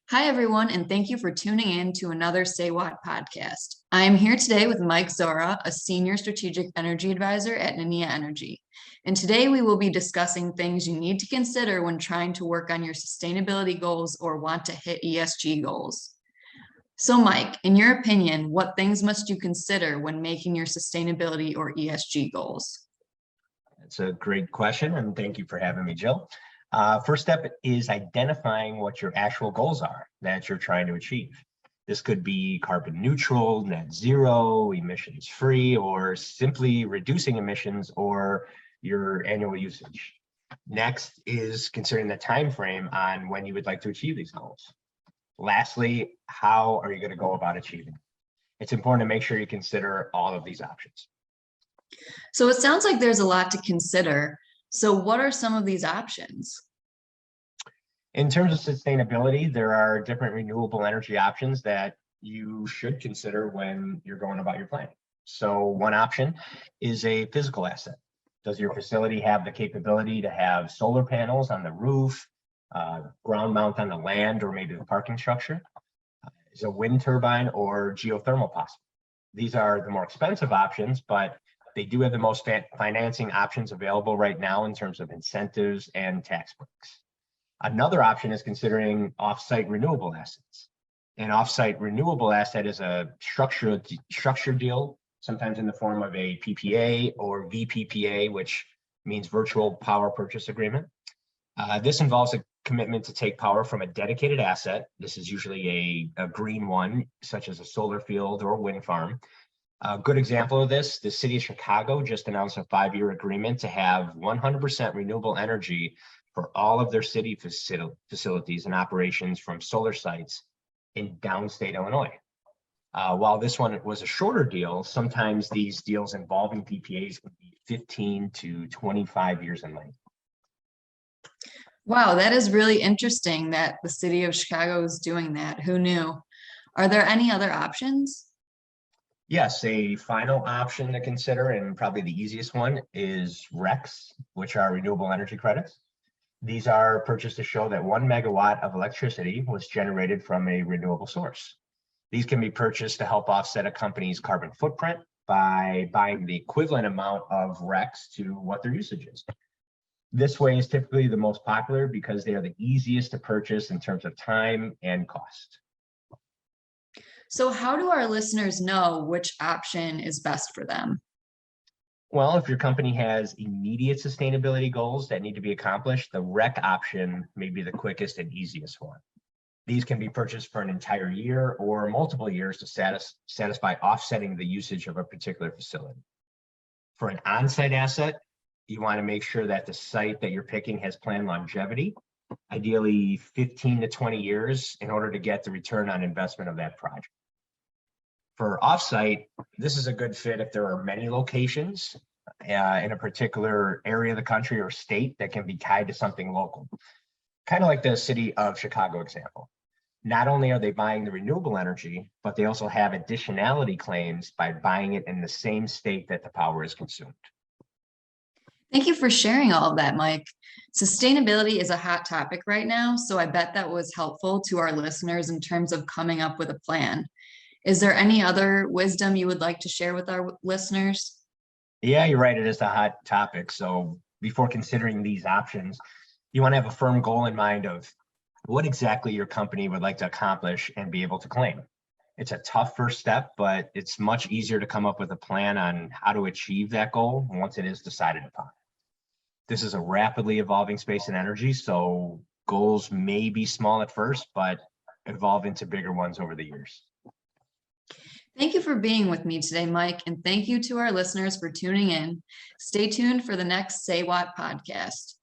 Hi, everyone, and thank you for tuning in to another Say What podcast. I am here today with Mike Zora, a Senior Strategic Energy Advisor at Renewable Energy. And today we will be discussing things you need to consider when trying to work on your sustainability goals or want to hit ESG goals. So, Mike, in your opinion, what things must you consider when making your sustainability or ESG goals? It's a great question, and thank you for having me, Jill. First step is identifying what your actual goals are that you're trying to achieve. This could be carbon neutral, net zero, emissions free, or simply reducing emissions or your annual usage. Next is considering the time frame on when you would like to achieve these goals. Lastly, how are you going to go about achieving? It's important to make sure you consider all of these options. So it sounds like there's a lot to consider. So what are some of these options? In terms of sustainability, there are different renewable energy options that you should consider when you're going about your planning. So one option is a physical asset. Does your facility have the capability to have solar panels on the roof, ground mount on the land, or maybe the parking structure? Is a wind turbine or geothermal possible? These are the more expensive options, but they do have the most financing options available right now in terms of incentives and tax breaks. Another option is considering off-site renewable assets. An off-site renewable asset is a structured deal, sometimes in the form of a PPA or VPPA, which means virtual power purchase agreement. This involves a commitment to take power from a dedicated asset. This is usually a green one, such as a solar field or a wind farm. A good example of this, the city of Chicago just announced a 5-year agreement to have 100% renewable energy for all of their city facilities and operations from solar sites in downstate Illinois. While this one was a shorter deal, sometimes these deals involving PPAs can be 15 to 25 years in length. Wow, that is really interesting that the city of Chicago is doing that. Who knew? Are there any other options? Yes, a final option to consider, and probably the easiest one, is RECs, which are renewable energy credits. These are purchased to show that 1 megawatt of electricity was generated from a renewable source. These can be purchased to help offset a company's carbon footprint by buying the equivalent amount of RECs to what their usage is. This way is typically the most popular because they are the easiest to purchase in terms of time and cost. So how do our listeners know which option is best for them? Well, if your company has immediate sustainability goals that need to be accomplished, the REC option may be the quickest and easiest one. These can be purchased for an entire year or multiple years to satisfy offsetting the usage of a particular facility. For an on-site asset, you want to make sure that the site that you're picking has planned longevity, ideally 15 to 20 years, in order to get the return on investment of that project. For offsite, this is a good fit if there are many locations in a particular area of the country or state that can be tied to something local. Kind of like the city of Chicago example. Not only are they buying the renewable energy, but they also have additionality claims by buying it in the same state that the power is consumed. Thank you for sharing all of that, Mike. Sustainability is a hot topic right now, so I bet that was helpful to our listeners in terms of coming up with a plan. Is there any other wisdom you would like to share with our listeners? Yeah, you're right. It is a hot topic. So before considering these options, you want to have a firm goal in mind of what exactly your company would like to accomplish and be able to claim. It's a tough first step, but it's much easier to come up with a plan on how to achieve that goal once it is decided upon. This is a rapidly evolving space in energy, so goals may be small at first, but evolve into bigger ones over the years. Thank you for being with me today, Mike, and thank you to our listeners for tuning in. Stay tuned for the next Say What podcast.